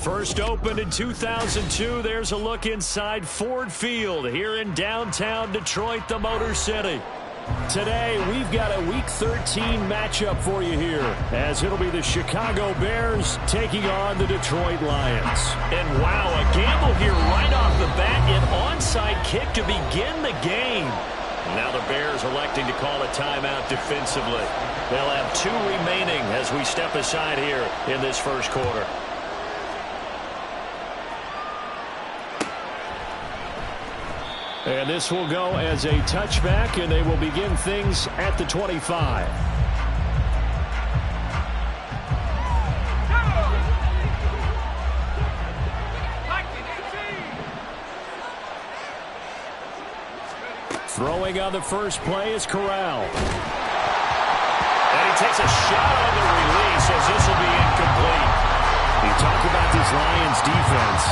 First opened in 2002, there's a look inside Ford Field here in downtown Detroit, the Motor City. Today, we've got a Week 13 matchup for you here, as it'll be the Chicago Bears taking on the Detroit Lions. And wow, a gamble here right off the bat, an onside kick to begin the game. Now the Bears electing to call a timeout defensively. They'll have 2 remaining as we step aside here in this first quarter. And this will go as a touchback, and they will begin things at the 25. Throwing on the first play is Corral. And he takes a shot on the release as this will be incomplete. You talk about this Lions defense.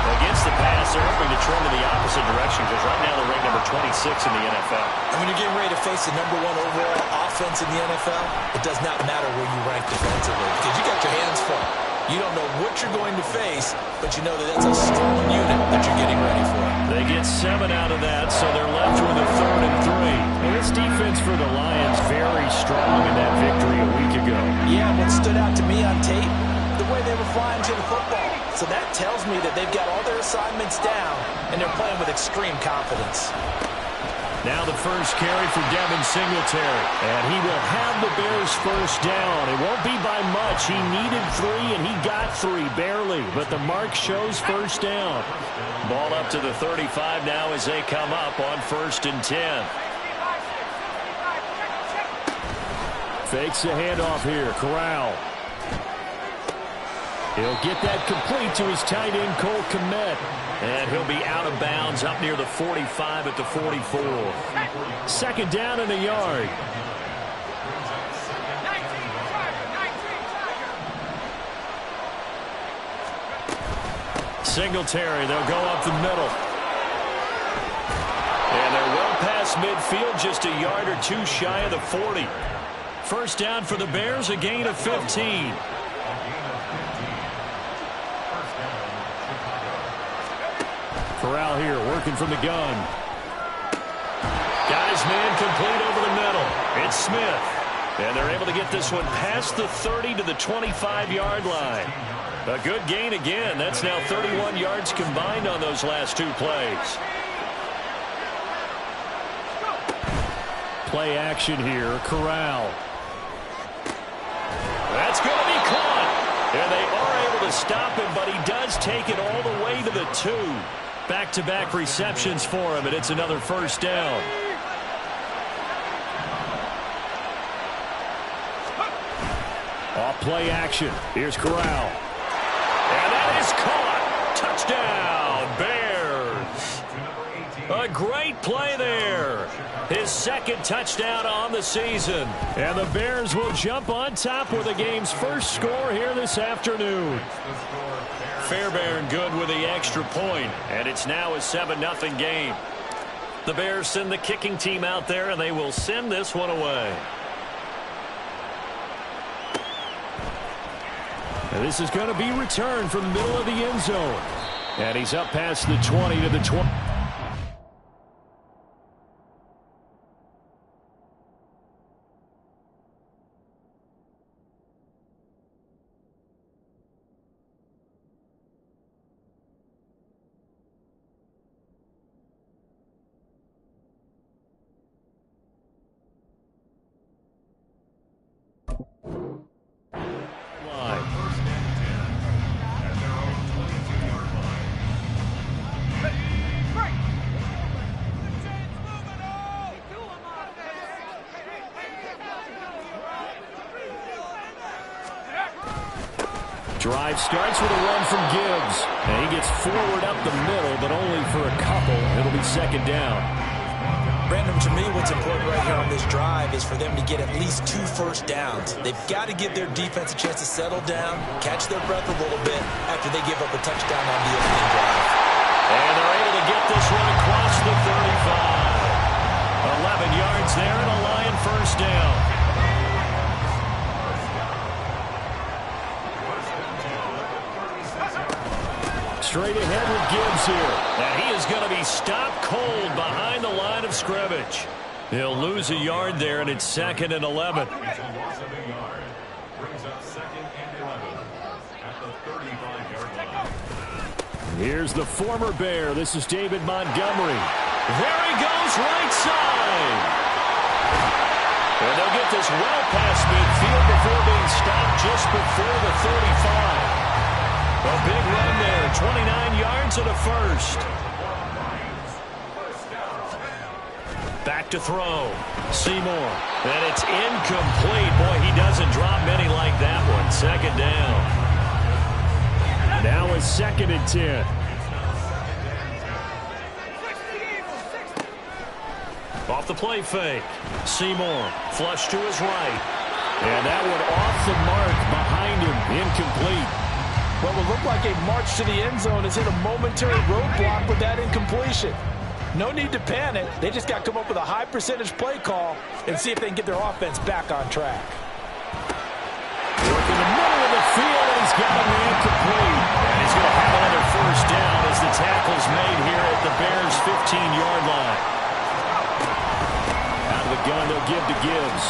Against the pass, they're hoping to trend in the opposite direction because right now they're ranked number 26 in the NFL. And when you're getting ready to face the #1 overall offense in the NFL, it does not matter where you rank defensively because you got your hands full. You don't know what you're going to face, but you know that that's a strong unit that you're getting ready for. They get 7 out of that, so they're left with a 3rd and 3. And this defense for the Lions very strong in that victory a week ago. Yeah, what stood out to me on tape, the way they were flying to the football. So that tells me that they've got all their assignments down, and they're playing with extreme confidence. Now the first carry for Devin Singletary. And he will have the Bears first down. It won't be by much. He needed 3, and he got 3, barely. But the mark shows first down. Ball up to the 35 now as they come up on 1st and 10. Fakes the handoff here. Corral. He'll get that complete to his tight end, Cole Kmet. And he'll be out of bounds up near the 45 at the 44. 2nd down and a yard. Singletary, they'll go up the middle. And they're well past midfield, just a yard or 2 shy of the 40. First down for the Bears, a gain of 15. Corral here, working from the gun. Got his man complete over the middle. It's Smith. And they're able to get this one past the 30 to the 25-yard line. A good gain again. That's now 31 yards combined on those last 2 plays. Play action here. Corral. That's going to be caught. And they are able to stop him, but he does take it all the way to the 2. Back-to-back receptions for him, and it's another first down. Off play action. Here's Corral. And that is caught. Touchdown, Bears. A great play there. His 2nd touchdown on the season. And the Bears will jump on top with the game's first score here this afternoon. Fairbairn good with the extra point, and it's now a 7-0 game. The Bears send the kicking team out there, and they will send this one away. And this is going to be returned from the middle of the end zone. And he's up past the 20 to the 20. Drive starts with a run from Gibbs. And he gets forward up the middle, but only for a couple. It'll be 2nd down. Brandon, to me, what's important right here on this drive is for them to get at least 2 first downs. They've got to give their defense a chance to settle down, catch their breath a little bit after they give up a touchdown on the opening drive. And they're able to get this one across the 35. 11 yards there and a Lion first down. straight ahead with Gibbs here. And he is going to be stopped cold behind the line of scrimmage. He'll lose a yard there, and it's 2nd and 11. Here's the former Bear. This is David Montgomery. There he goes, right side. And they'll get this well past midfield before being stopped just before the 35. A big run there, 29 yards and a first. Back to throw. Seymour. And it's incomplete. Boy, he doesn't drop many like that one. 2nd down. Now it's 2nd and 10. Off the play fake. Seymour. Flush to his right. And that one off the mark behind him. Incomplete. What will look like a march to the end zone has hit a momentary roadblock with that incompletion. No need to panic. They just got to come up with a high percentage play call and see if they can get their offense back on track. Work in the middle of the field, and he's got him incomplete. And he's going to have another first down as the tackle's made here at the Bears' 15-yard line. Out of the gun, they'll give to Gibbs.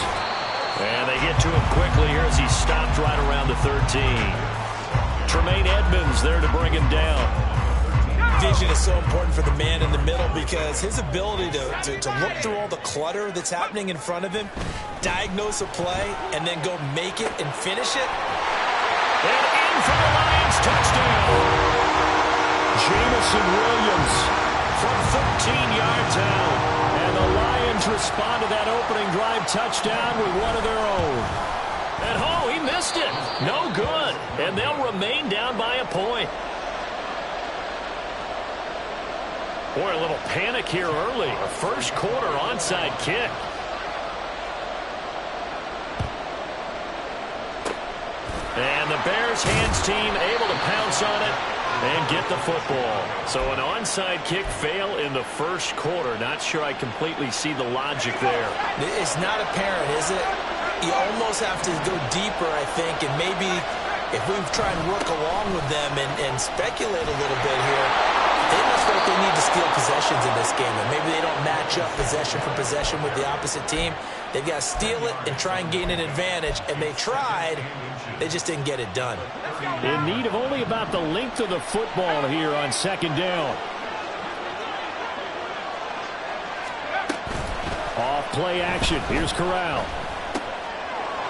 And they get to him quickly here as he's stopped right around the 13. Tremaine Edmonds there to bring him down. Vision is so important for the man in the middle because his ability to look through all the clutter that's happening in front of him, diagnose a play, and then go make it and finish it. And in for the Lions, touchdown. Jamison Williams from 13 yards out. And the Lions respond to that opening drive touchdown with one of their own. And oh, he missed it. No good. And they'll remain down by a point. Boy, a little panic here early. A first quarter onside kick. And the Bears hands team able to pounce on it and get the football. So an onside kick fail in the first quarter. Not sure I completely see the logic there. It's not apparent, is it? You almost have to go deeper, I think, and maybe if we try and work along with them and speculate a little bit here, they must feel like they need to steal possessions in this game, and maybe they don't match up possession for possession with the opposite team. They've got to steal it and try and gain an advantage, and they tried. They just didn't get it done. In need of only about the length of the football here on 2nd down. Off play action. Here's Corral.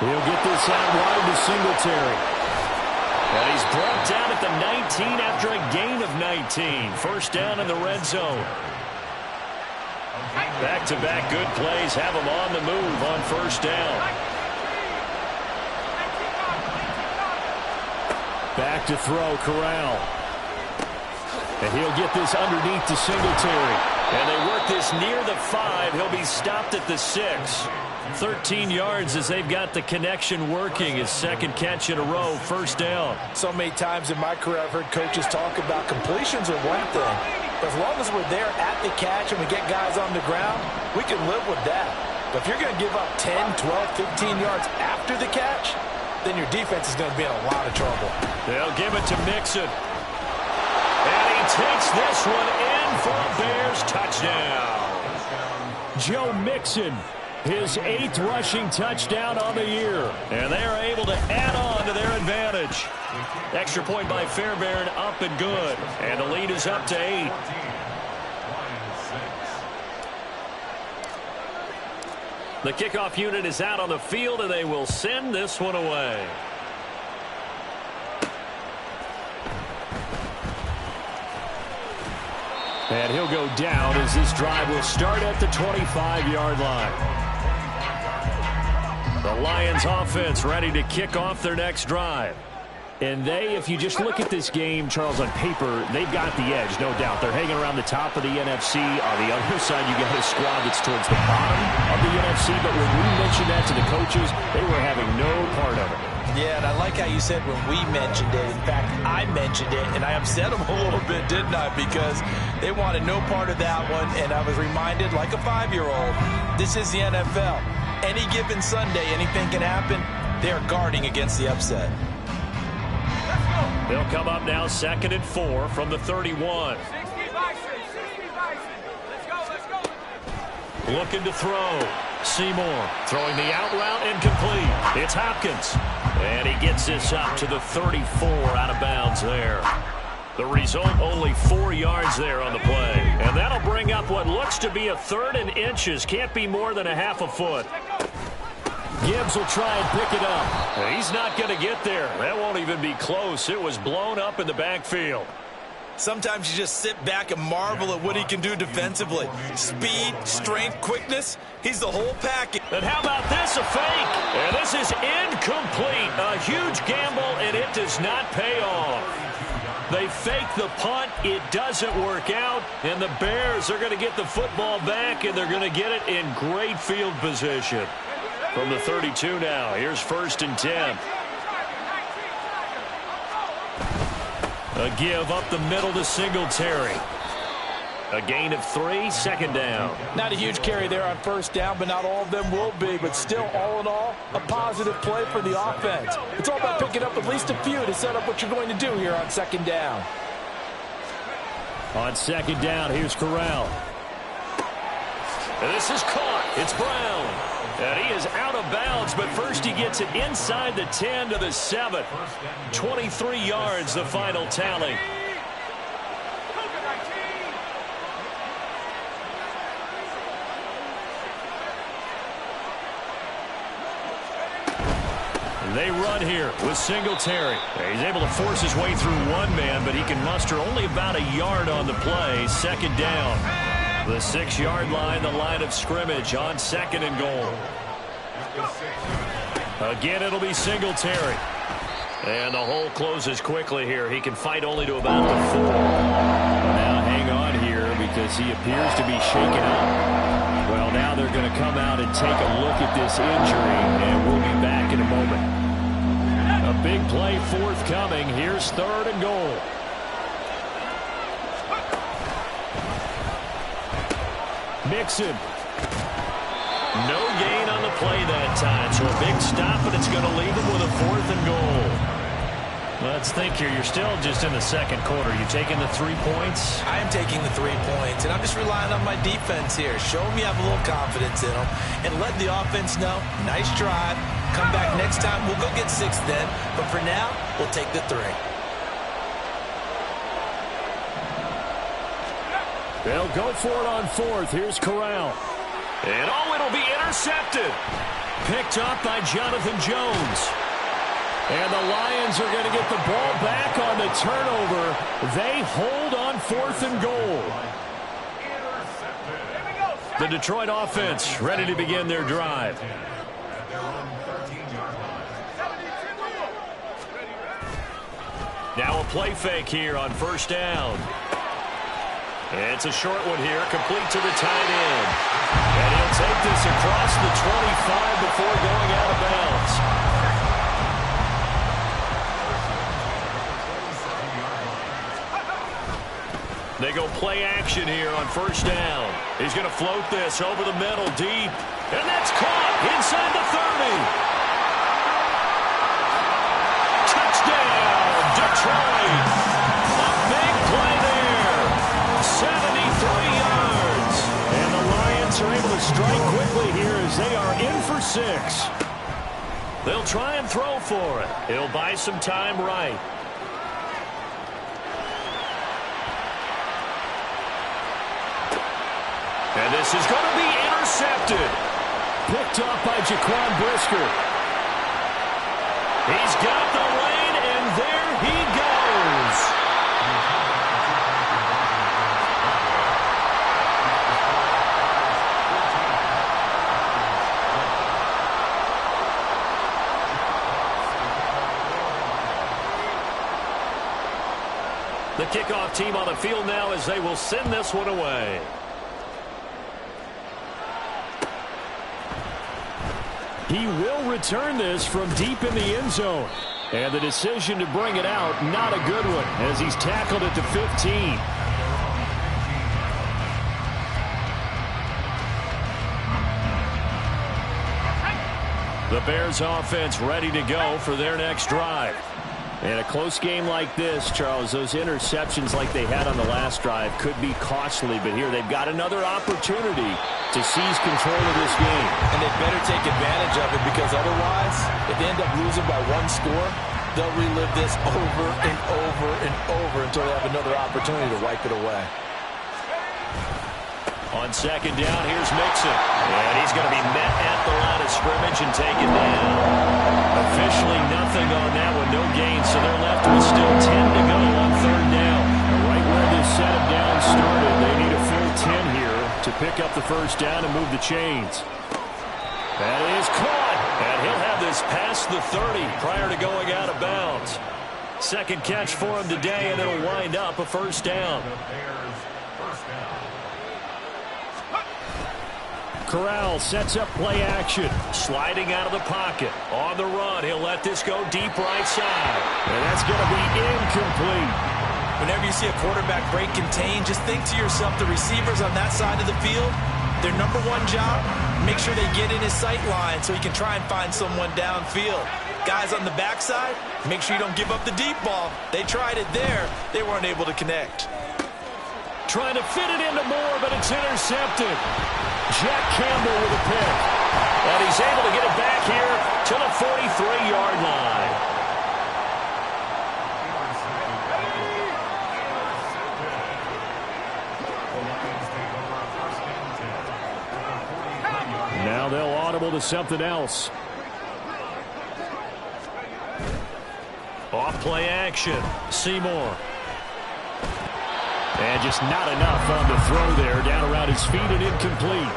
He'll get this out wide to Singletary. And he's brought down at the 19 after a gain of 19. First down in the red zone. Back-to-back good plays have him on the move on first down. Back to throw, Corral. And he'll get this underneath to Singletary. And they work this near the 5. He'll be stopped at the 6. 13 yards as they've got the connection working. His second catch in a row, first down. So many times in my career I've heard coaches talk about completions are one thing. But as long as we're there at the catch and we get guys on the ground, we can live with that. But if you're going to give up 10, 12, 15 yards after the catch, then your defense is going to be in a lot of trouble. They'll give it to Mixon. And he takes this one in for a Bears touchdown. Joe Mixon, his 8th rushing touchdown on the year. And they are able to add on to their advantage. Extra point by Fairbairn, up and good. And the lead is up to 8. The kickoff unit is out on the field, and they will send this one away. And he'll go down as this drive will start at the 25-yard line. The Lions offense ready to kick off their next drive. And they, if you just look at this game, Charles, on paper, they've got the edge, no doubt. They're hanging around the top of the NFC. On the other side, you got a squad that's towards the bottom of the NFC. But when we mentioned that to the coaches, they were having no part of it. Yeah, and I like how you said when we mentioned it. In fact, I mentioned it, and I upset them a little bit, didn't I? Because they wanted no part of that one, and I was reminded, like a 5-year-old, this is the NFL. Any given Sunday, anything can happen. They're guarding against the upset. Let's go. They'll come up now 2nd and 4 from the 31. Looking to throw. Seymour throwing the out route incomplete. It's Hopkins. And he gets this up to the 34 out of bounds there. The result, only 4 yards there on the play. And that'll bring up what looks to be a 3rd and inches. Can't be more than a half a foot. Gibbs will try and pick it up. He's not going to get there. That won't even be close. It was blown up in the backfield. Sometimes you just sit back and marvel at what he can do defensively. Speed, strength, quickness. He's the whole package. And how about this, a fake? And this is incomplete. A huge gamble, and it does not pay off. They fake the punt. It doesn't work out. And the Bears are going to get the football back, and they're going to get it in great field position. From the 32 now, here's 1st and 10. A give up the middle to Singletary. A gain of 3, 2nd down. Not a huge carry there on 1st down, but not all of them will be. But still, all in all, a positive play for the offense. It's all about picking up at least a few to set up what you're going to do here on 2nd down. On 2nd down, here's Corral. And this is caught. It's Brown. And he is out of bounds, but first he gets it inside the 10 to the 7. 23 yards, the final tally. They run here with Singletary. He's able to force his way through one man, but he can muster only about a yard on the play. 2nd down. The 6-yard line, the line of scrimmage on 2nd and goal. Again, it'll be Singletary. And the hole closes quickly here. He can fight only to about the 4. Now hang on here because he appears to be shaken up. Well, now they're going to come out and take a look at this injury, and we'll be back in a moment. A big play forthcoming. Here's 3rd and goal. Mixon. No gain on the play that time, so a big stop, and it's going to leave him with a 4th and goal. Let's think here. You're still just in the 2nd quarter. You taking the 3 points? I am taking the 3 points, and I'm just relying on my defense here. Show me I have a little confidence in them, and let the offense know, nice drive. Come back next time. We'll go get 6 then, but for now, we'll take the 3. They'll go for it on 4th. Here's Corral. And it'll be intercepted. Picked up by Jonathan Jones. And the Lions are going to get the ball back on the turnover. They hold on 4th and goal. The Detroit offense ready to begin their drive. Now a play fake here on 1st down. It's a short one here, complete to the tight end. And he'll take this across the 25 before going out of bounds. They go play action here on 1st down. He's going to float this over the middle deep. And that's caught inside the 30. Touchdown, Detroit. A big play there. 73 yards. And the Lions are able to strike quickly here as they are in for 6. They'll try and throw for it. He'll buy some time right. And this is going to be intercepted. Picked up by Jaquan Brisker. He's got the lane, and there he goes. The kickoff team on the field now as they will send this one away. He will return this from deep in the end zone. And the decision to bring it out, not a good one, as he's tackled at the 15. The Bears offense ready to go for their next drive. In a close game like this, Charles, those interceptions like they had on the last drive could be costly, but here they've got another opportunity to seize control of this game. And they better take advantage of it, because otherwise, if they end up losing by one score, they'll relive this over and over and over until they have another opportunity to wipe it away. On second down, here's Mixon. And he's going to be met at the line of scrimmage and taken down. Officially nothing on that one, no gain, so they're left with still 10 to go on third down. And right where this set of downs started, they need a full 10 here to pick up the first down and move the chains. That is caught, and he'll have this past the 30 prior to going out of bounds. Second catch for him today, and it'll wind up a first down. Corral sets up play action. Sliding out of the pocket. On the run, he'll let this go deep right side. And that's going to be incomplete. Whenever you see a quarterback break contain, just think to yourself, the receivers on that side of the field, their number one job, make sure they get in his sight line so he can try and find someone downfield. Guys on the backside, make sure you don't give up the deep ball. They tried it there. They weren't able to connect. Trying to fit it into Moore, but it's intercepted. Jack Campbell with a pick. And he's able to get it back here to the 43-yard line. Now they'll audible to something else. Off play action. Seymour. And just not enough on the throw there. Down around his feet and incomplete.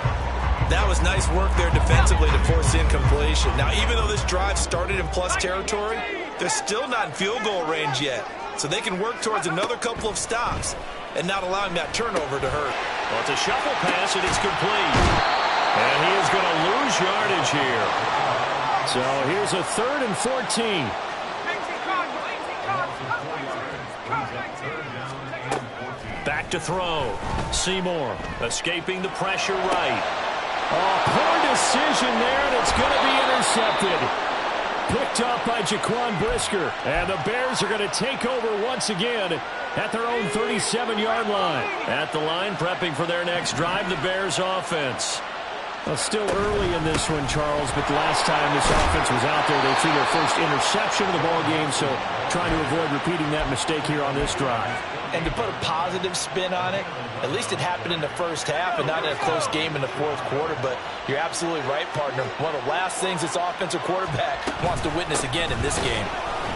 That was nice work there defensively to force the incompletion. Now, even though this drive started in plus territory, they're still not in field goal range yet. So they can work towards another couple of stops and not allowing that turnover to hurt. Well, it's a shuffle pass, and it's complete. And he is going to lose yardage here. So here's a 3rd and 14. Back to throw. Seymour escaping the pressure right. Oh, poor decision there, and it's going to be intercepted. Picked up by Jaquan Brisker. And the Bears are going to take over once again at their own 37-yard line. At the line, prepping for their next drive, the Bears offense. Well, still early in this one, Charles, but the last time this offense was out there, they threw their first interception of the ballgame, so trying to avoid repeating that mistake here on this drive. And to put a positive spin on it, at least it happened in the first half and not in a close game in the fourth quarter, but you're absolutely right, partner. One of the last things this offensive quarterback wants to witness again in this game.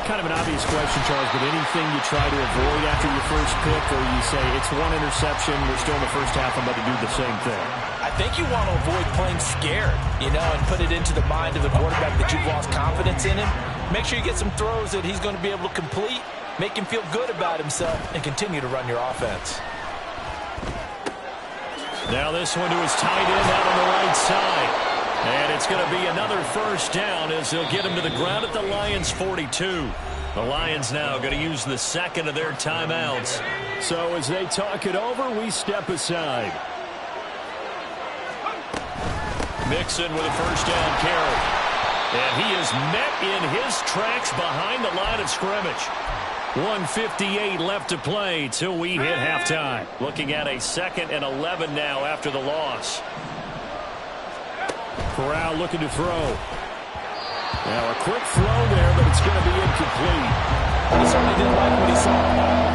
Kind of an obvious question, Charles, but anything you try to avoid after your first pick, or you say it's one interception, we're still in the first half, I'm about to do the same thing? I think you want to avoid playing scared, and put it into the mind of the quarterback that you've lost confidence in him. Make sure you get some throws that he's going to be able to complete, make him feel good about himself, and continue to run your offense. Now this one to his tight end out on the right side. And it's going to be another first down as they'll get him to the ground at the Lions' 42. The Lions now going to use the second of their timeouts. So as they talk it over, we step aside. Mixon with a first down carry. And he is met in his tracks behind the line of scrimmage. 1:58 left to play till we hit halftime. Looking at a 2nd and 11 now after the loss. Corral looking to throw. Now a quick throw there, but it's going to be incomplete. He certainly didn't like what he saw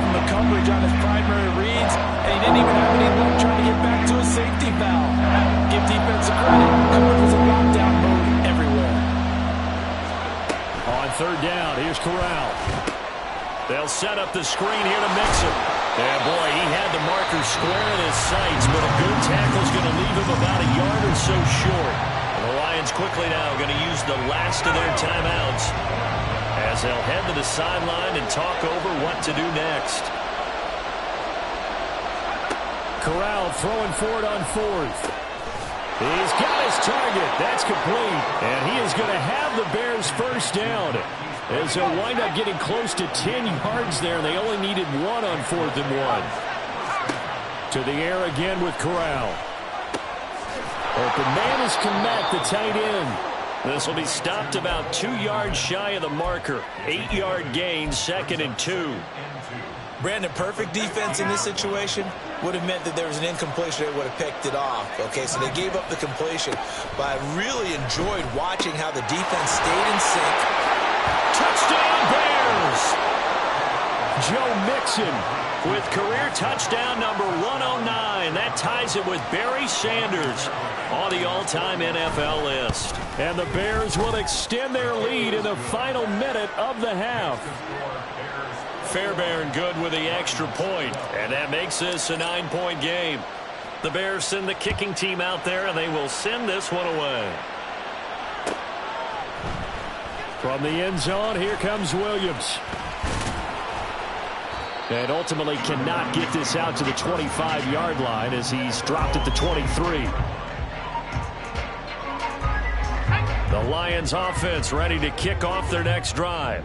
from the coverage on his primary reads, and he didn't even have any luck trying to get back to his safety valve. Give defensive credit. Coverage was in lockdown mode everywhere. On third down, here's Corral. They'll set up the screen here to Mixon. And boy, he had the marker square in his sights, but a good tackle's going to leave him about a yard or so short. And the Lions quickly now going to use the last of their timeouts as they'll head to the sideline and talk over what to do next. Corral throwing for it on 4th. He's got his target. That's complete. And he is going to have the Bears first down. As they'll wind up getting close to 10 yards there. They only needed 1 on 4th and 1. To the air again with Corral. Open man is Kmet, the tight end. This will be stopped about 2 yards shy of the marker. 8-yard gain, 2nd and 2. Brandon, perfect defense in this situation would have meant that there was an incompletion. They would have picked it off. Okay, so they gave up the completion. But I really enjoyed watching how the defense stayed in sync. Touchdown, Bears! Joe Mixon with career touchdown number 109. That ties it with Barry Sanders on the all-time NFL list. And the Bears will extend their lead in the final minute of the half. Fairbairn good with the extra point, and that makes this a 9-point game. The Bears send the kicking team out there, and they will send this one away. From the end zone, here comes Williams. And ultimately cannot get this out to the 25-yard line as he's dropped at the 23. The Lions offense ready to kick off their next drive.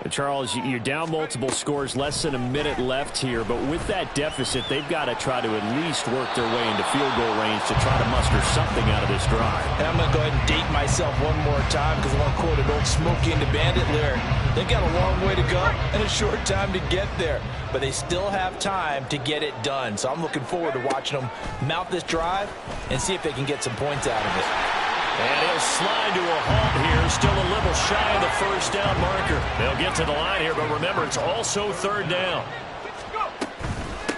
Charles, you're down multiple scores, less than a minute left here, but with that deficit, they've got to try to at least work their way into field goal range to try to muster something out of this drive. And I'm going to go ahead and date myself one more time because I want to quote an old Smokey and the Bandit lyric. They've got a long way to go and a short time to get there, but they still have time to get it done. So I'm looking forward to watching them mount this drive and see if they can get some points out of it. And he'll slide to a halt here, still a little shy of the first down marker. They'll get to the line here, but remember, it's also 3rd down.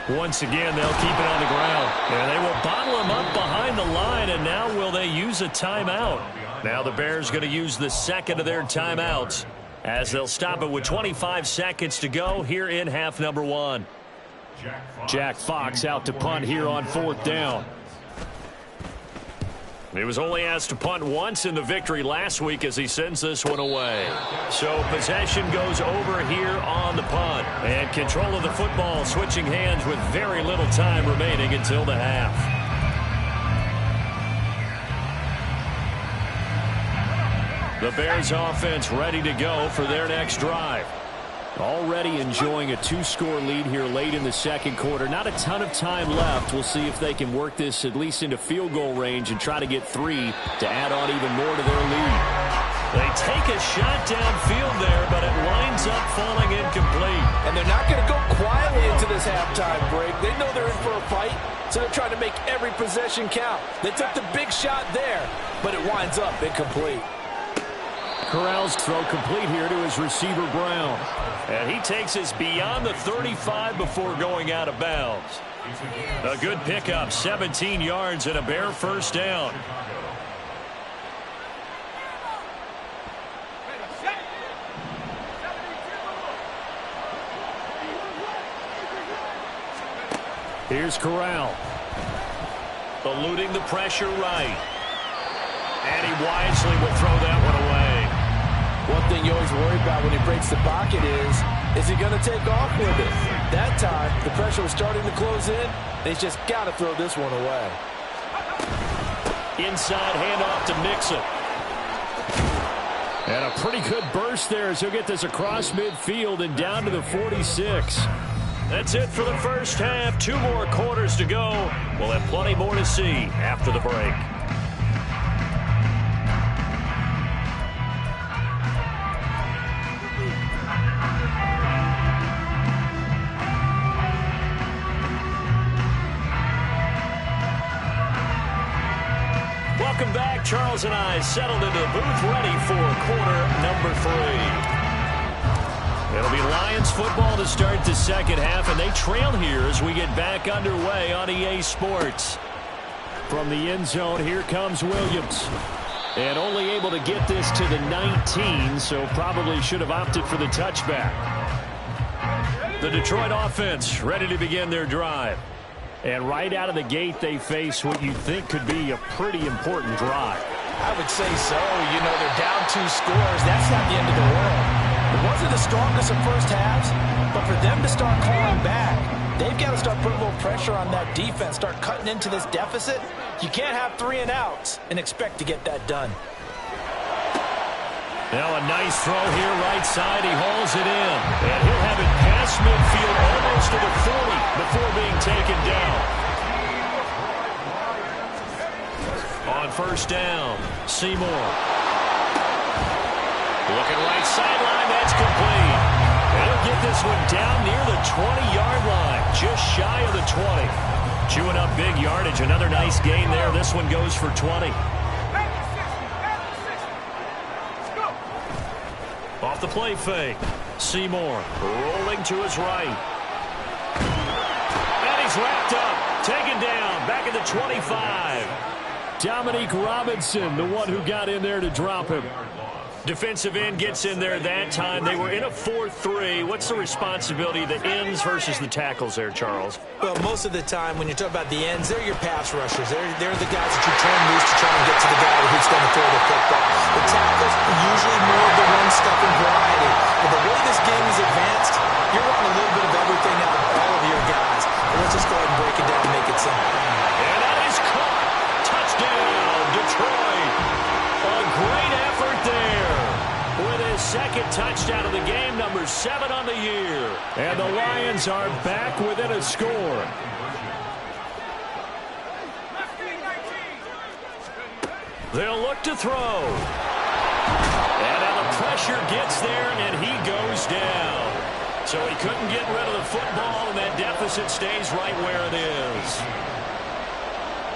Once again, they'll keep it on the ground. And they will bottle him up behind the line, and now will they use a timeout? Now the Bears going to use the second of their timeouts as they'll stop it with 25 seconds to go here in half number 1. Jack Fox out to punt here on 4th down. He was only asked to punt once in the victory last week as he sends this one away. So possession goes over here on the punt. And control of the football switching hands with very little time remaining until the half. The Bears offense ready to go for their next drive. Already enjoying a 2-score lead here late in the second quarter. Not a ton of time left. We'll see if they can work this at least into field goal range and try to get 3 to add on even more to their lead. They take a shot downfield there, but it winds up falling incomplete. And they're not going to go quietly into this halftime break. They know they're in for a fight, so they're trying to make every possession count. They took the big shot there, but it winds up incomplete. Corral's throw complete here to his receiver, Brown. And he takes us beyond the 35 before going out of bounds. A good pickup, 17 yards and a Bear first down. Here's Corral. Eluding the pressure right. And he wisely will throw that one away. One thing you always worry about when he breaks the pocket is he going to take off with it? That time, the pressure was starting to close in. They just got to throw this one away. Inside handoff to Mixon. And a pretty good burst there as he'll get this across midfield and down to the 46. That's it for the first half. 2 more quarters to go. We'll have plenty more to see after the break. Welcome back. Charles and I settled into the booth ready for quarter number 3. It'll be Lions football to start the second half, and they trail here as we get back underway on EA Sports. From the end zone, here comes Williams. And only able to get this to the 19, so probably should have opted for the touchback. The Detroit offense ready to begin their drive. And right out of the gate, they face what you think could be a pretty important drive. I would say so. You know, they're down 2 scores. That's not the end of the world. It wasn't the strongest of first halves, but for them to start clawing back, they've got to start putting a little pressure on that defense, start cutting into this deficit. You can't have 3 and outs and expect to get that done. Now a nice throw here right side. He hauls it in. And he'll have it past midfield almost to the 40 before being taken down. On first down, Seymour. this one down near the 20-yard line, just shy of the 20. Chewing up big yardage. Another nice gain there. This one goes for 20. Off the play fake. Seymour rolling to his right. And he's wrapped up. Taken down. Back at the 25. Dominique Robinson, the one who got in there to drop him. Defensive end gets in there that time. They were in a 4-3. What's the responsibility of the ends versus the tackles there, Charles? Well, most of the time when you talk about the ends, they're your pass rushers. They're the guys that you turn loose to try and get to the guy who's going to throw the football. The tackles are usually more of the run-stuffing variety. But the way this game is advanced, you're wanting a little bit of everything out of all of your guys. But let's just go ahead and break it down and make it simple. And that is caught. Touchdown, Detroit. A great effort there. With his second touchdown of the game, number 7 on the year. And the Lions are back within a score. They'll look to throw. And now the pressure gets there, and he goes down. So he couldn't get rid of the football, and that deficit stays right where it is.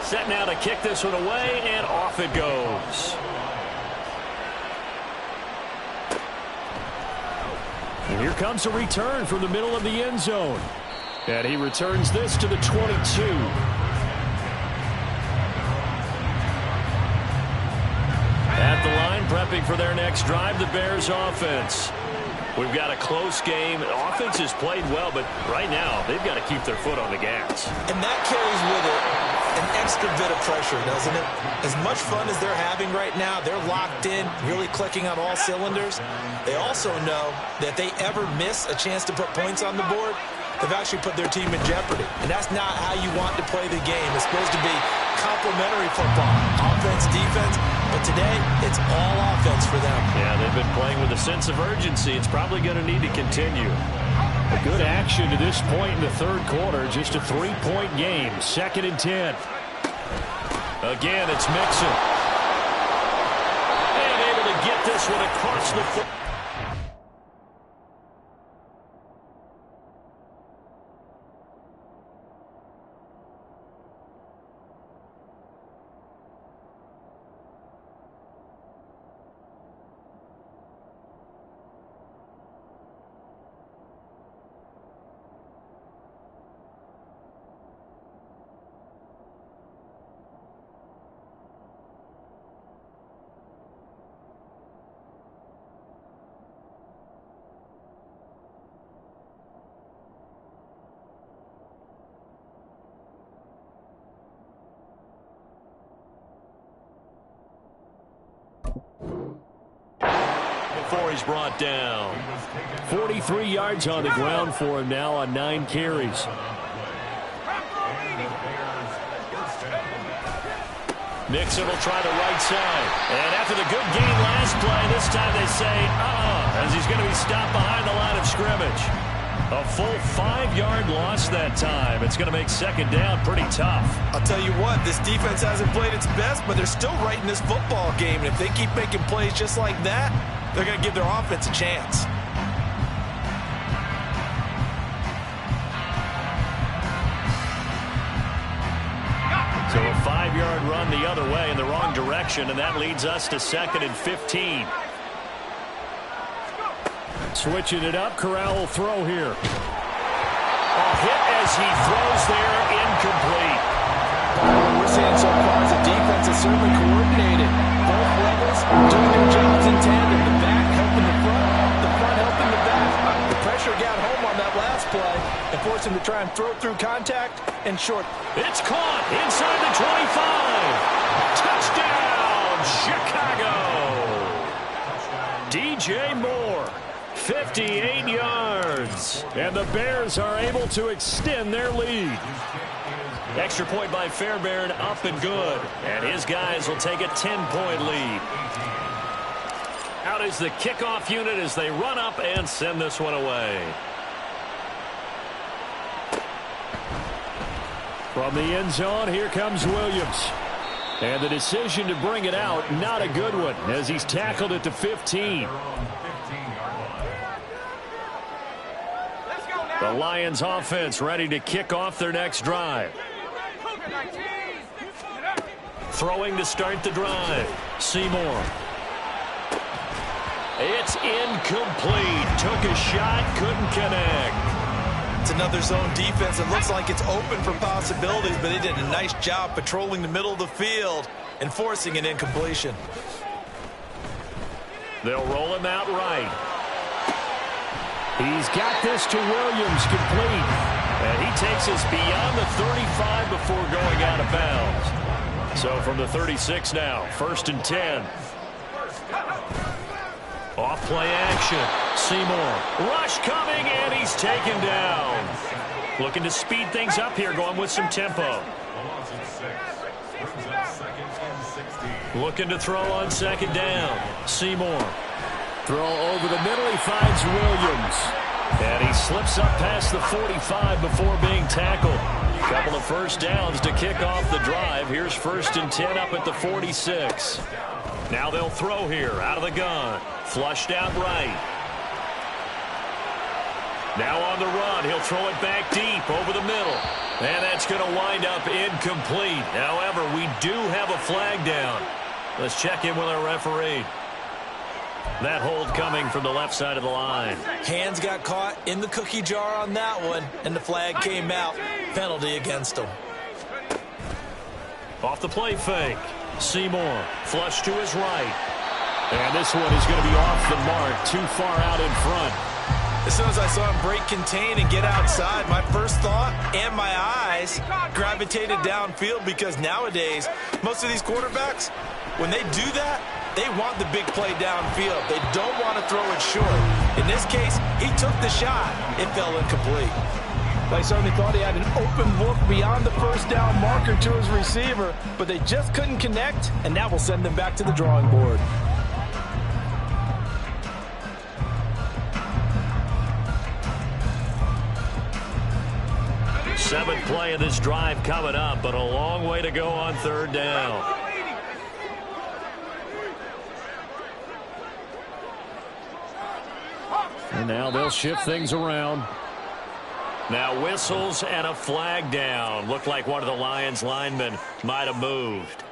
Set now to kick this one away, and off it goes. And here comes a return from the middle of the end zone. And he returns this to the 22. At the line, prepping for their next drive, the Bears offense. We've got a close game. The offense has played well, but right now they've got to keep their foot on the gas. And that carries with it an extra bit of pressure, doesn't it? As much fun as they're having right now, they're locked in, really clicking on all cylinders. They also know that if they ever miss a chance to put points on the board, they've actually put their team in jeopardy. And that's not how you want to play the game. It's supposed to be complementary football, offense, defense. But today, it's all offense for them. Yeah, they've been playing with a sense of urgency. It's probably going to need to continue. A good action to this point in the third quarter. Just a 3-point game. 2nd and 10. Again, it's Mixon. And able to get this one across the foot. Before he's brought down. 43 yards on the ground for him now on 9 carries. Mixon will try the right side. And after the good game last play, this time they say, as he's going to be stopped behind the line of scrimmage. A full 5-yard loss that time. It's going to make 2nd down pretty tough. I'll tell you what, this defense hasn't played its best, but they're still right in this football game. And if they keep making plays just like that, they're going to give their offense a chance. So a 5-yard run the other way in the wrong direction, and that leads us to 2nd and 15. Switching it up, Corral will throw here. A hit as he throws there, incomplete. What we're seeing so far is the defense is certainly coordinated. Both levels doing their jobs in tandem. The back helping the front helping the back. The pressure got home on that last play and forced him to try and throw through contact and short. It's caught inside the 25. Touchdown, Chicago. DJ Moore. 58 yards. And the Bears are able to extend their lead. Extra point by Fairbairn, up and good. And his guys will take a 10-point lead. Out is the kickoff unit as they run up and send this one away. From the end zone, here comes Williams. And the decision to bring it out, not a good one, as he's tackled at the 15. The Lions offense ready to kick off their next drive. Throwing to start the drive. Seymour. It's incomplete. Took a shot, couldn't connect. It's another zone defense. It looks like it's open for possibilities, but they did a nice job patrolling the middle of the field and forcing an incompletion. They'll roll him out right. He's got this to Williams, complete. And he takes us beyond the 35 before going out of bounds. So from the 36 now, 1st and 10. Off play action. Seymour. Rush coming, and he's taken down. Looking to speed things up here, going with some tempo. Looking to throw on 2nd down. Seymour. Throw over the middle. He finds Williams. And he slips up past the 45 before being tackled. Couple of first downs to kick off the drive. Here's 1st and 10 up at the 46. Now they'll throw here out of the gun. Flushed out right. Now on the run. He'll throw it back deep over the middle. And that's going to wind up incomplete. However, we do have a flag down. Let's check in with our referee. That hold coming from the left side of the line. Hands got caught in the cookie jar on that one, and the flag came out. Penalty against him. Off the play fake. Seymour, flush to his right. And this one is going to be off the mark, too far out in front. As soon as I saw him break contain and get outside, my first thought and my eyes gravitated downfield, because nowadays, most of these quarterbacks, when they do that, they want the big play downfield. They don't want to throw it short. In this case, he took the shot. It fell incomplete. They certainly thought he had an open look beyond the 1st down marker to his receiver, but they just couldn't connect, and that will send them back to the drawing board. Seventh play of this drive coming up, but a long way to go on 3rd down. And now they'll shift things around. Now whistles and a flag down. Looked like one of the Lions linemen might have moved.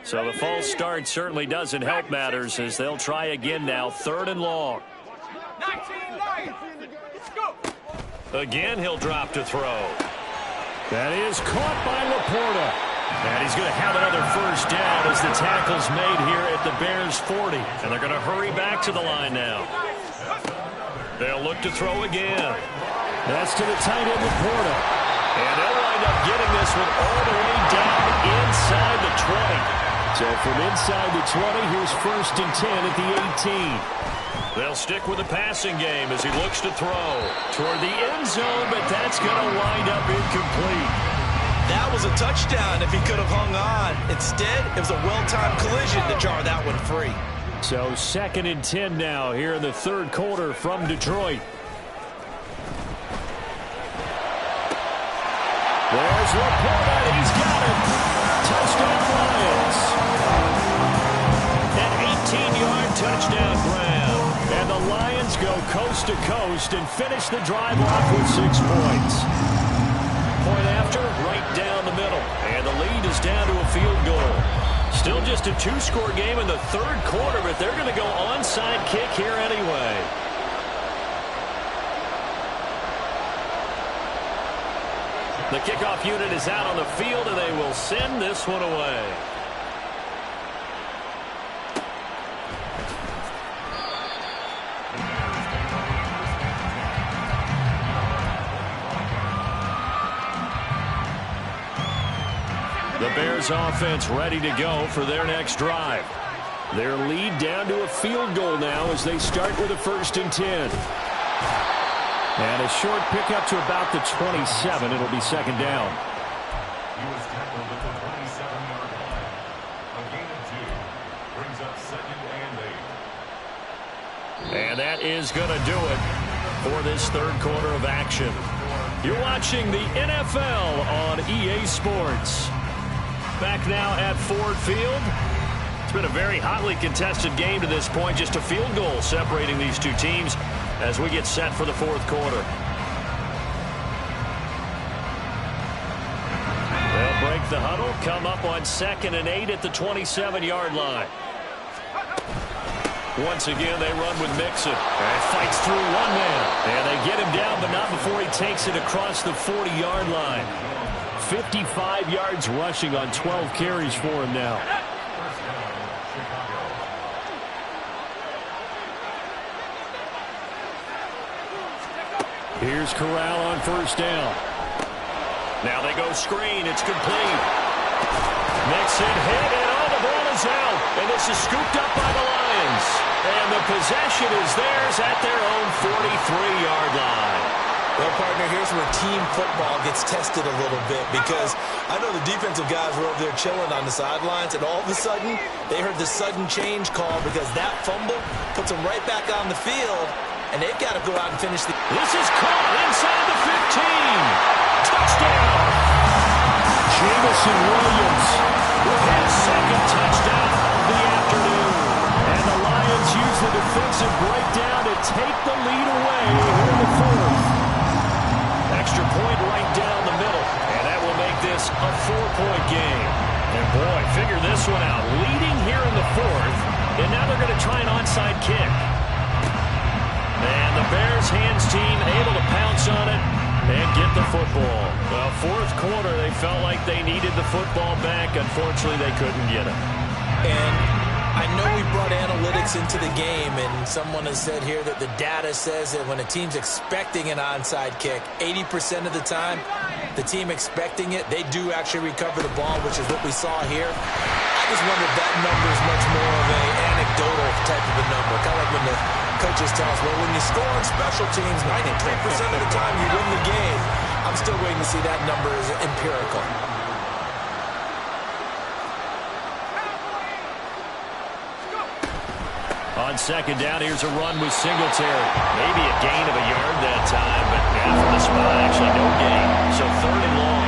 So the false start certainly doesn't help matters, as they'll try again now. 3rd and long. Again, he'll drop to throw. That is caught by Laporta. And he's going to have another 1st down as the tackle's made here at the Bears' 40. And they're going to hurry back to the line now. They'll look to throw again. That's to the tight end, Laporta. And they'll wind up getting this one all the way down inside the 20. So from inside the 20, here's 1st and 10 at the 18. They'll stick with the passing game as he looks to throw toward the end zone, but that's going to wind up incomplete. That was a touchdown if he could have hung on. Instead, it was a well-timed collision to jar that one free. So 2nd and 10 now here in the 3rd quarter from Detroit. There's Laporta. He's got it. Touchdown Lions. An 18-yard touchdown grab. And the Lions go coast to coast and finish the drive off with 6 points. Point after, right down the middle. And the lead is down to a field goal. Still just a 2-score game in the 3rd quarter, but they're going to go onside kick here anyway. The kickoff unit is out on the field, and they will send this one away. The Bears offense ready to go for their next drive. Their lead down to a field goal now as they start with a 1st and 10. And a short pickup to about the 27. It'll be 2nd down. He was tackled at the 27-yard line. A gain of 2 brings up 2nd and 8. And that is going to do it for this 3rd quarter of action. You're watching the NFL on EA Sports. Back now at Ford Field. It's been a very hotly contested game to this point. Just a field goal separating these two teams as we get set for the fourth quarter. They'll break the huddle, come up on 2nd and 8 at the 27-yard line. Once again, they run with Mixon. And fights through one man. And they get him down, but not before he takes it across the 40-yard line. 55 yards rushing on 12 carries for him now. Here's Corral on first down. Now they go screen. It's complete. Mixon hit, and all the ball is out. And this is scooped up by the Lions. And the possession is theirs at their own 43-yard line. Well, partner, here's where team football gets tested a little bit because I know the defensive guys were over there chilling on the sidelines, and all of a sudden they heard the sudden change call because that fumble puts them right back on the field, and they've got to go out and finish the... This is caught inside the 15. Touchdown. Jamison Williams with his second touchdown of the afternoon. And the Lions use the defensive breakdown to take the lead away here in the fourth. Extra point right down the middle. And that will make this a 4-point game. And boy, figure this one out. Leading here in the fourth. And now they're going to try an onside kick. And the Bears hands team able to pounce on it and get the football. Well, fourth quarter, they felt like they needed the football back. Unfortunately, they couldn't get it. And I know we brought analytics into the game, and someone has said here that the data says that when a team's expecting an onside kick, 80% of the time, the team expecting it, they do actually recover the ball, which is what we saw here. I just wonder if that number is much more of an anecdotal type of a number. Kind of like when the coaches tell us, well, when you score on special teams, 93% of the time you win the game. I'm still waiting to see that number as empirical. On second down, here's a run with Singletary. Maybe a gain of a yard that time, but from the spot, actually no gain. So 3rd and long.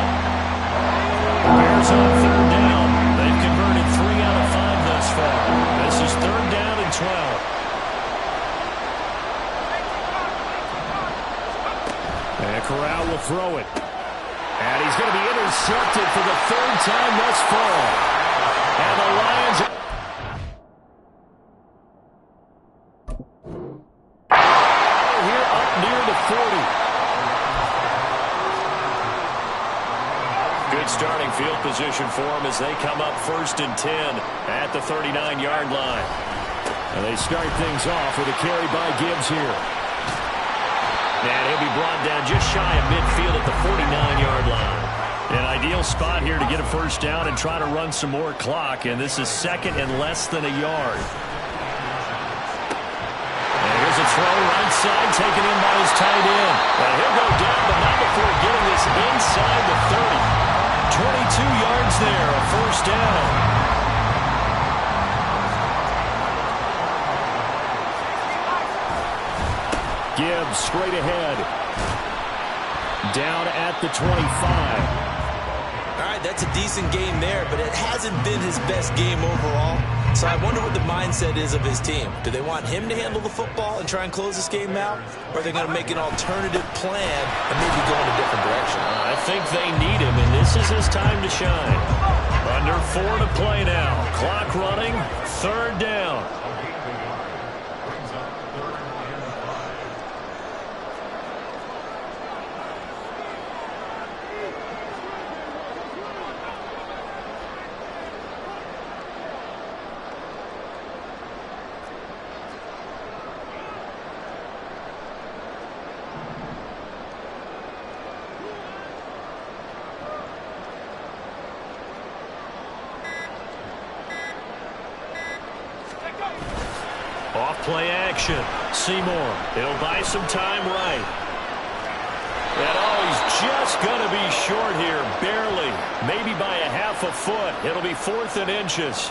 The Bears on 3rd down. They've converted 3 out of 5 thus far. This is 3rd down and 12. And Corral will throw it. And he's going to be intercepted for the 3rd time thus far. And the Lions... here up near the 40. Good starting field position for them as they come up 1st and 10 at the 39-yard line. And they start things off with a carry by Gibbs here. And he'll be brought down just shy of midfield at the 49-yard line. An ideal spot here to get a first down and try to run some more clock. And this is 2nd and less than a yard. And here's a throw right side taken in by his tight end. And he'll go down, but not before getting this inside the 30. 22 yards there, a first down. Gibbs straight ahead. Down at the 25. All right, that's a decent game there, but it hasn't been his best game overall. So I wonder what the mindset is of his team. Do they want him to handle the football and try and close this game out? Or are they going to make an alternative plan and maybe go in a different direction? I think they need him, and this is his time to shine. Under 4 to play now. Clock running. 3rd down. Off-play action. Seymour. It'll buy some time right. And he's just going to be short here. Barely. Maybe by a half a foot. It'll be 4th and inches.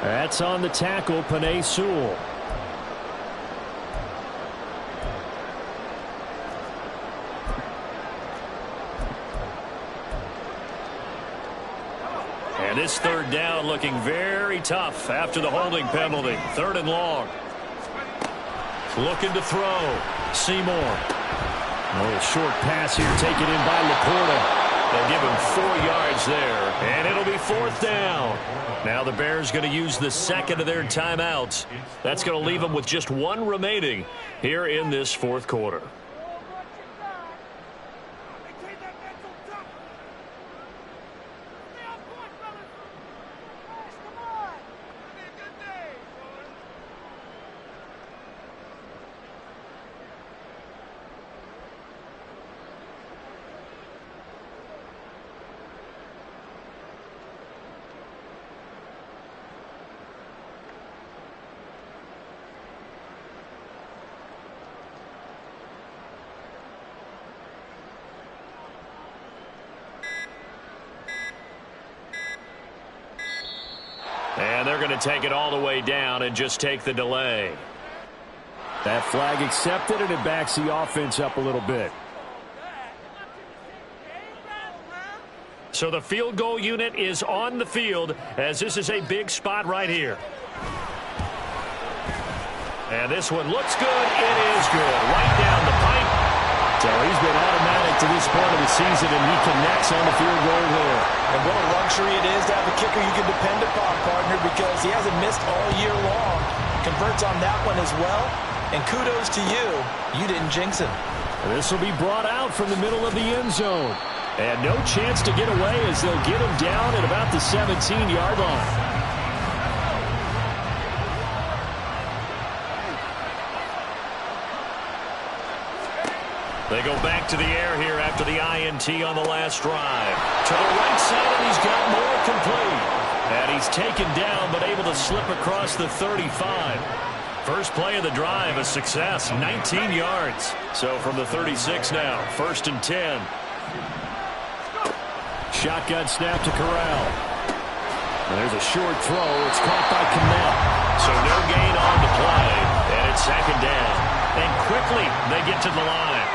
That's on the tackle, Penei Sewell. And this third down looking very tough after the holding penalty. 3rd and long. Looking to throw. Seymour. A short pass here taken in by Laporta. They'll give him 4 yards there, and it'll be 4th down. Now the Bears going to use the second of their timeouts. That's going to leave them with just 1 remaining here in this 4th quarter. And they're going to take it all the way down and just take the delay. That flag accepted, and it backs the offense up a little bit. So the field goal unit is on the field, as this is a big spot right here. And this one looks good. It is good. Right down the pipe. So he's been automatic to this point of the season, and he connects on the field goal there. And what a luxury it is to have a kicker you can depend upon, partner, because he hasn't missed all year long. Converts on that one as well. And kudos to you. You didn't jinx him. This will be brought out from the middle of the end zone. And no chance to get away as they'll get him down at about the 17-yard line. They go back to the air here after the INT on the last drive. To the right side, and he's got more complete. And he's taken down, but able to slip across the 35. First play of the drive, a success, 19 yards. So from the 36 now, 1st and 10. Shotgun snap to Corral. And there's a short throw. It's caught by Cannell. So no gain on the play, and it's 2nd down. And quickly, they get to the line.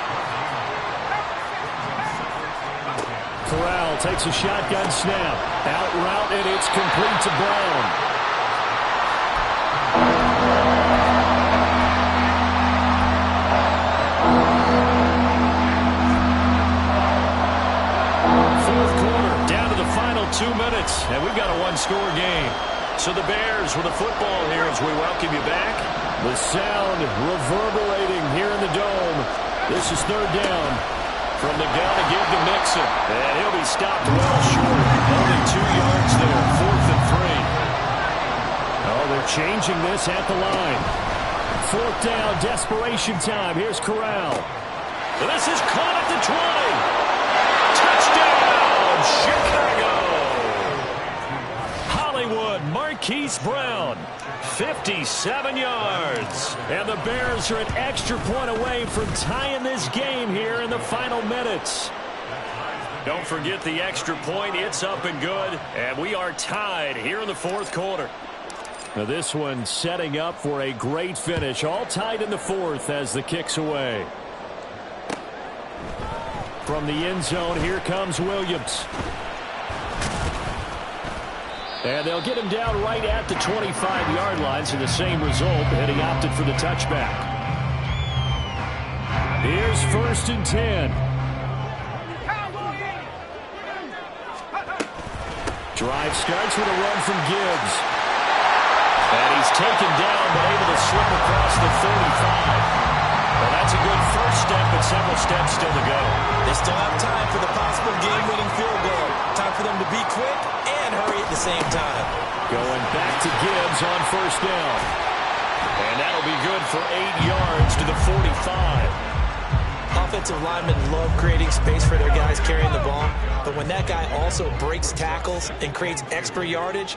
Corral takes a shotgun snap. Out route, and it's complete to Brown. Fourth quarter, down to the final 2 minutes, and we've got a 1-score game. So the Bears with the football here as we welcome you back. The sound reverberating here in the dome. This is 3rd down. From the gun to give to Mixon. And he'll be stopped well short. Only 2 yards there. 4th and 3. Oh, they're changing this at the line. 4th down, desperation time. Here's Corral. This is caught at the 20. Touchdown, Chicago. Hollywood, Marquise Brown. 57 yards. And the Bears are an extra point away from tying this game here in the final minutes. Don't forget the extra point. It's up and good. And we are tied here in the 4th quarter. Now this one setting up for a great finish. All tied in the 4th as the kick's away. From the end zone, here comes Williams. And they'll get him down right at the 25-yard line, so the same result, and he opted for the touchback. Here's 1st and 10. Drive starts with a run from Gibbs. And he's taken down, but able to slip across the 35. Well, that's a good first step, but several steps still to go. They still have time for the possible game-winning field goal. Time for them to be quick and hurry at the same time. Going back to Gibbs on 1st down. And that'll be good for 8 yards to the 45. Offensive linemen love creating space for their guys carrying the ball. But when that guy also breaks tackles and creates extra yardage,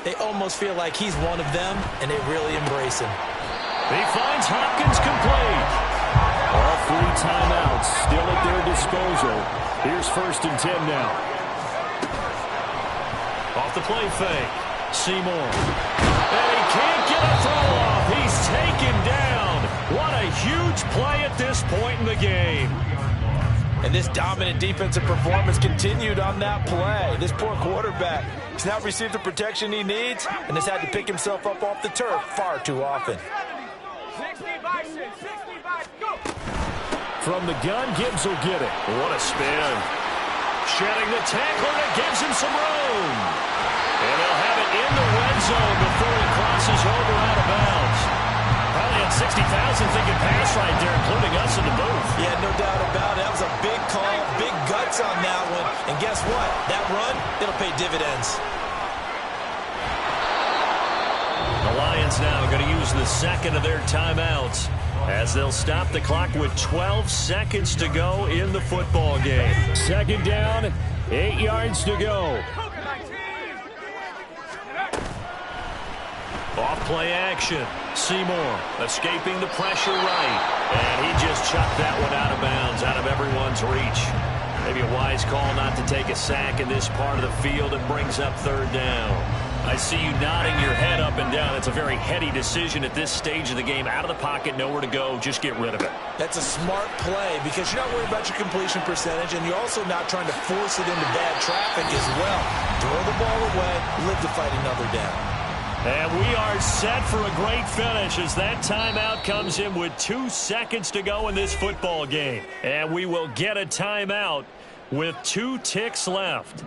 they almost feel like he's one of them, and they really embrace him. He finds Hopkins complete. All 3 timeouts still at their disposal. Here's 1st and 10 now. Off the play fake. Seymour. And he can't get a throw off. He's taken down. What a huge play at this point in the game. And this dominant defensive performance continued on that play. This poor quarterback He's not received the protection he needs and has had to pick himself up off the turf far too often. 60 by 6, 60 by, go! From the gun, Gibbs will get it. What a spin. Shedding the tackler that gives him some room. And he'll have it in the red zone before he crosses over out of bounds. Probably had 60,000 thinking pass right there, including us in the booth. Yeah, no doubt about it. That was a big call, big guts on that one. And guess what? That run, it'll pay dividends. The Lions now going to use the second of their timeouts as they'll stop the clock with 12 seconds to go in the football game. Second down, 8 yards to go. Off play action. Seymour escaping the pressure right. And he just chucked that one out of bounds, out of everyone's reach. Maybe a wise call not to take a sack in this part of the field. It brings up third down. I see you nodding your head up and down. It's a very heady decision at this stage of the game. Out of the pocket, nowhere to go. Just get rid of it. That's a smart play because you're not worried about your completion percentage, and you're also not trying to force it into bad traffic as well. Throw the ball away, live to fight another down. And we are set for a great finish as that timeout comes in with 2 seconds to go in this football game. And we will get a timeout with 2 ticks left.